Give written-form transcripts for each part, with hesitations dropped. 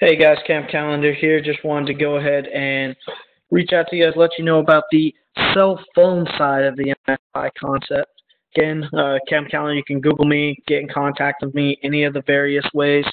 Hey guys, Camp Calendar here. Just wanted to go ahead and reach out to you guys, let you know about the cell phone side of the MSI concept. Again, Camp Calendar, you can Google me, get in contact with me any of the various ways,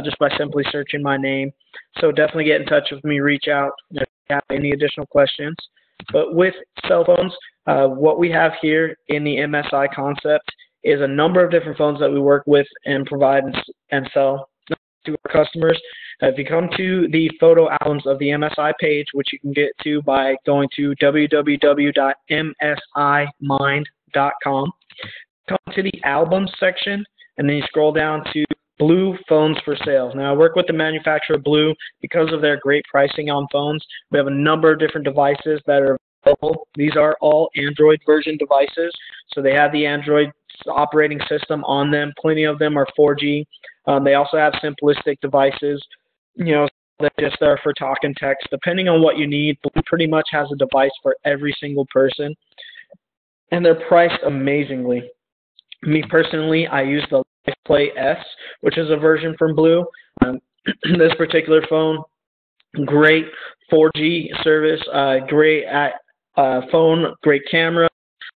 just by simply searching my name. So definitely get in touch with me, reach out if you have any additional questions. But with cell phones, what we have here in the MSI concept is a number of different phones that we work with and provide and sell to our customers. If you come to the photo albums of the MSI page, which you can get to by going to www.msimind.com, come to the albums section, and then you scroll down to Blue Phones for Sale. Now, I work with the manufacturer Blue because of their great pricing on phones. We have a number of different devices that are available. These are all Android version devices, so they have the Android operating system on them. Plenty of them are 4G. They also have simplistic devices, that just are for talk and text. Depending on what you need, Blue pretty much has a device for every single person, and they're priced amazingly. Me personally, I use the LifePlay S, which is a version from Blue. This particular phone, great 4G service, great at phone, great camera,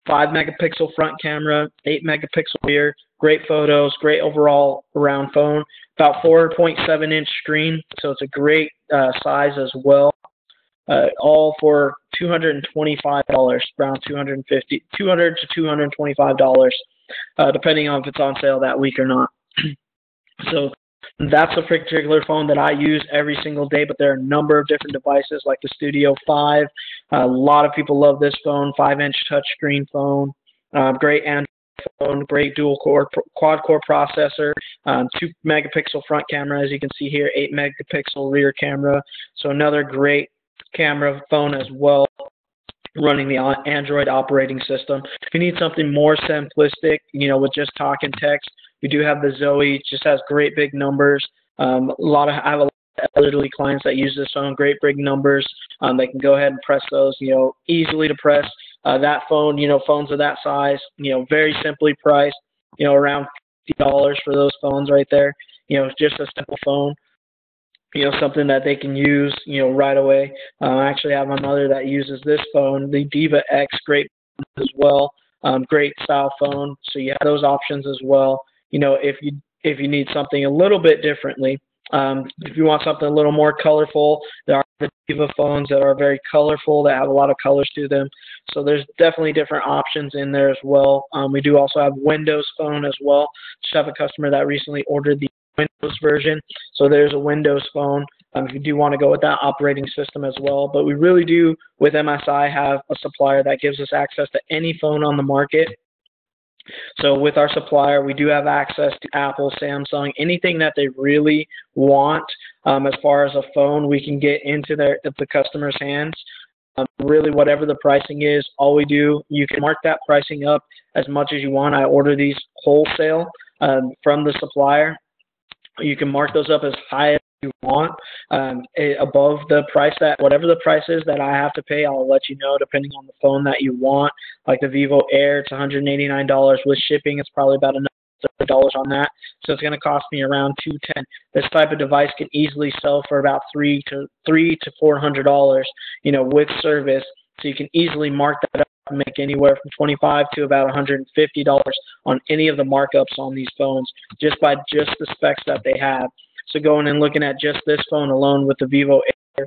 5 megapixel front camera, 8 megapixel rear, great photos, great overall around phone, about 4.7-inch screen, so it's a great size as well. All for $225, around $200 to $225, depending on if it's on sale that week or not. So that's a particular phone that I use every single day, but there are a number of different devices like the Studio 5. A lot of people love this phone, 5-inch touchscreen phone, great Android phone, great dual-core, quad-core processor, 2 megapixel front camera, as you can see here, 8 megapixel rear camera. So another great camera phone as well, running the Android operating system. If you need something more simplistic, with just talk and text, we do have the Zoe. It just has great big numbers. I have a lot of elderly clients that use this phone, great big numbers. They can go ahead and press those, easily to press. That phone, phones of that size, very simply priced, around $50 for those phones right there. Just a simple phone, something that they can use, right away. I actually have my mother that uses this phone, the Diva X, great as well. Great style phone, so you have those options as well. If you need something a little bit differently, if you want something a little more colorful, there are the Diva phones that are very colorful, that have a lot of colors to them. So there's definitely different options in there as well. We do also have Windows Phone as well. Just have a customer that recently ordered the Windows version, so there's a Windows Phone if you do want to go with that operating system as well. But we really do, with MSI, have a supplier that gives us access to any phone on the market. So with our supplier, we do have access to Apple, Samsung, anything that they really want. As far as a phone, we can get into the customer's hands. Really, whatever the pricing is, all we do, you can mark that pricing up as much as you want. I order these wholesale from the supplier. You can mark those up as high as you want, above the price whatever the price is that I have to pay, I'll let you know depending on the phone that you want. Like the Vivo Air, it's $189 with shipping. It's probably about another $30 on that, so it's going to cost me around $210. This type of device can easily sell for about $300 to $400, with service. So you can easily mark that up and make anywhere from $25 to about $150 on any of the markups on these phones, just by the specs that they have. So going and looking at just this phone alone with the Vivo Air,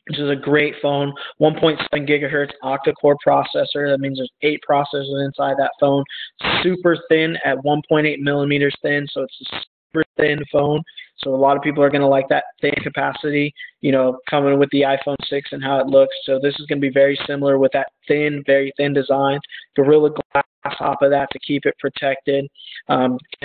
which is a great phone, 1.7 gigahertz octa-core processor. That means there's 8 processors inside that phone. Super thin at 1.8 millimeters thin, so it's a super thin phone. So a lot of people are going to like that thin capacity, coming with the iPhone 6 and how it looks. So this is going to be very similar with that thin, very thin design. Gorilla Glass on top of that to keep it protected.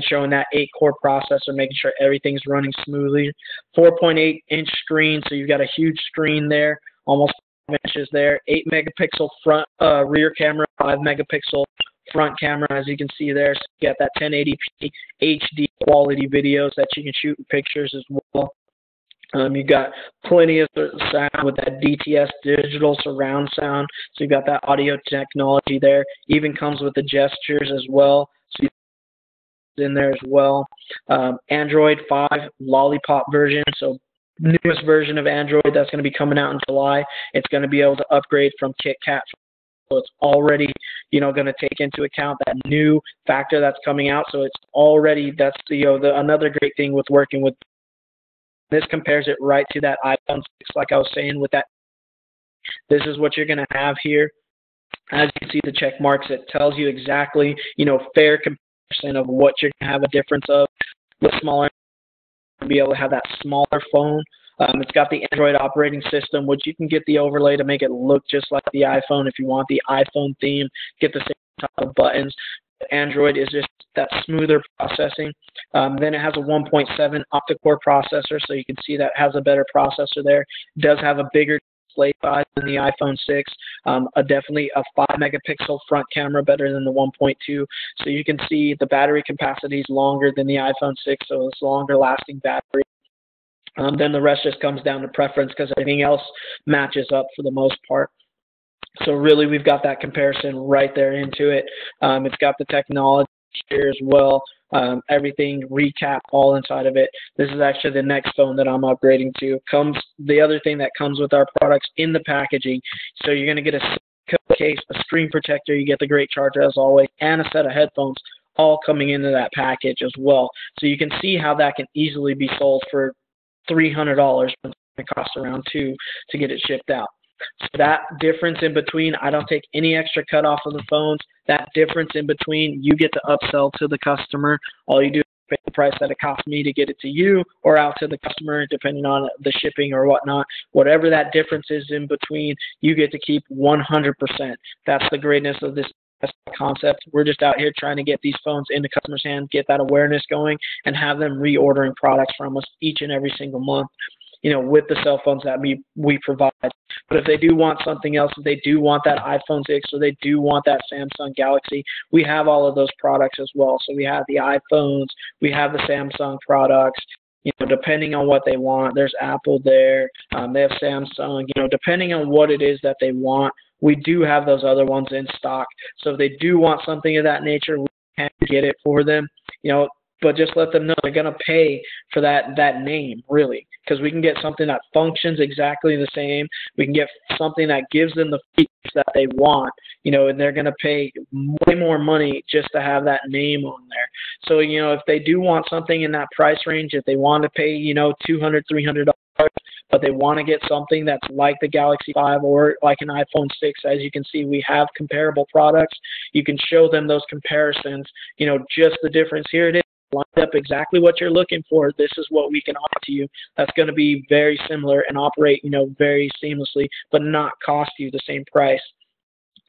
Showing that 8-core processor, making sure everything's running smoothly. 4.8-inch screen, so you've got a huge screen there, almost 5 inches there. 8 megapixel front rear camera, 5 megapixel front camera, as you can see there. So you got that 1080p HD quality videos that you can shoot pictures as well. You've got plenty of sound with that DTS digital surround sound. So you've got that audio technology there. Even comes with the gestures as well. So in there as well. Android 5 Lollipop version, so newest version of Android that's going to be coming out in July. It's going to be able to upgrade from KitKat. So it's already, going to take into account that new factor that's coming out. So it's already, that's another great thing with working with. This compares it right to that iPhone 6, like I was saying with that. This is what you're going to have here. As you can see the check marks, it tells you exactly, fair comparison of what you're going to have a difference of. With smaller, be able to have that smaller phone. It's got the Android operating system, which you can get the overlay to make it look just like the iPhone. If you want the iPhone theme, get the same type of buttons. Android is just that smoother processing. Then it has a 1.7 octa-core processor, so you can see that has a better processor there. It does have a bigger display size than the iPhone 6. Definitely a 5-megapixel front camera, better than the 1.2. So you can see the battery capacity is longer than the iPhone 6, so it's longer lasting battery. Then the rest just comes down to preference because everything else matches up for the most part. So really, we've got that comparison right there into it. It's got the technology here as well. Everything recap all inside of it. This is actually the next phone that I'm upgrading to. The other thing that comes with our products in the packaging. So you're going to get a case, a screen protector. You get the great charger as always, and a set of headphones, all coming into that package as well. So you can see how that can easily be sold for $300 when it costs around $200 to get it shipped out. So that difference in between, I don't take any extra cut off of the phones. That difference in between, you get to upsell to the customer. All you do is pay the price that it costs me to get it to you or out to the customer, depending on the shipping or whatnot. Whatever that difference is in between, you get to keep 100%. That's the greatness of this concept. We're just out here trying to get these phones into customers' hands, get that awareness going, and have them reordering products from us each and every single month, with the cell phones that we provide. But if they do want something else, if they do want that iPhone 6 or they do want that Samsung Galaxy, we have all of those products as well. So we have the iPhones, we have the Samsung products, depending on what they want. There's Apple there, they have Samsung, depending on what it is that they want. We do have those other ones in stock. So if they do want something of that nature, we can get it for them, but just let them know they're going to pay for that name, really, because we can get something that functions exactly the same. We can get something that gives them the features that they want, and they're going to pay way more money just to have that name on there. So, if they do want something in that price range, if they want to pay, $200, $300, but they want to get something that's like the Galaxy 5 or like an iPhone 6, as you can see, we have comparable products. You can show them those comparisons, just the difference. Here it is. Line up exactly what you're looking for. This is what we can offer to you. That's going to be very similar and operate, very seamlessly, but not cost you the same price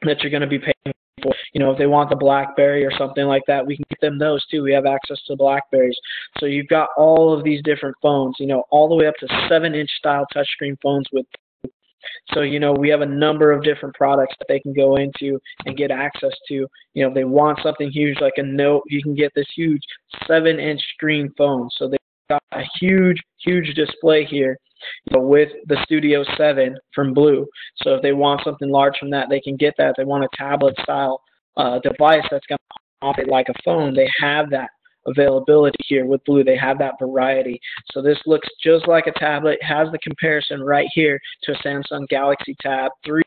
that you're going to be paying for. If they want the BlackBerry or something like that, we can get them those too. We have access to BlackBerries. So you've got all of these different phones, all the way up to 7-inch style touchscreen phones with. So, we have a number of different products that they can go into and get access to. If they want something huge like a Note, you can get this huge 7-inch screen phone. So they've got a huge, huge display here, with the Studio 7 from Blue. So if they want something large from that, they can get that. If they want a tablet-style device that's going to operate like a phone, they have that availability here with Blue. They have that variety. So this looks just like a tablet. It has the comparison right here to a Samsung Galaxy Tab 3.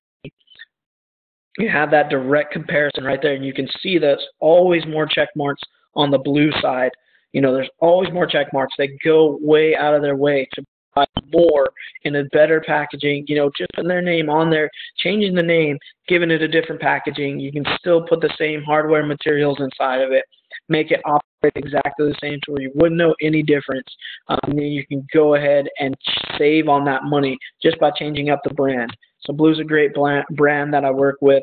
You have that direct comparison right there, and you can see there's always more check marks on the Blue side. There's always more check marks. They go way out of their way to provide more in a better packaging, just putting their name on there, changing the name, giving it a different packaging. You can still put the same hardware materials inside of it, make it operate exactly the same to where you wouldn't know any difference. And then you can go ahead and save on that money just by changing up the brand. So Blue's a great brand that I work with.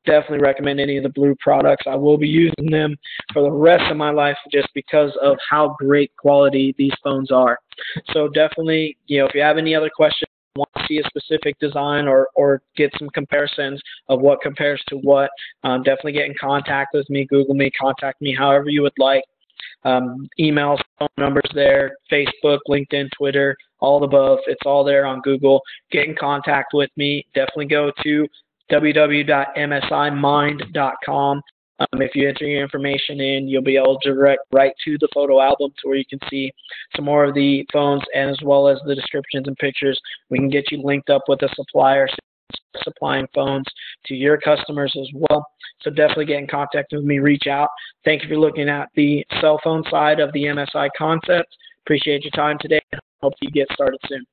Definitely recommend any of the Blue products. I will be using them for the rest of my life just because of how great quality these phones are. So definitely, if you have any other questions, want to see a specific design or get some comparisons of what compares to what, definitely get in contact with me, Google me, contact me, however you would like. Emails, phone numbers there, Facebook, LinkedIn, Twitter, all the above. It's all there on Google. Get in contact with me. Definitely go to www.msimind.com. If you enter your information in, you'll be able to direct right to the photo album to where you can see some more of the phones and as well as the descriptions and pictures. We can get you linked up with a supplier supplying phones to your customers as well. So definitely get in contact with me, reach out. Thank you for looking at the cell phone side of the MSI concept. Appreciate your time today. Hope you get started soon.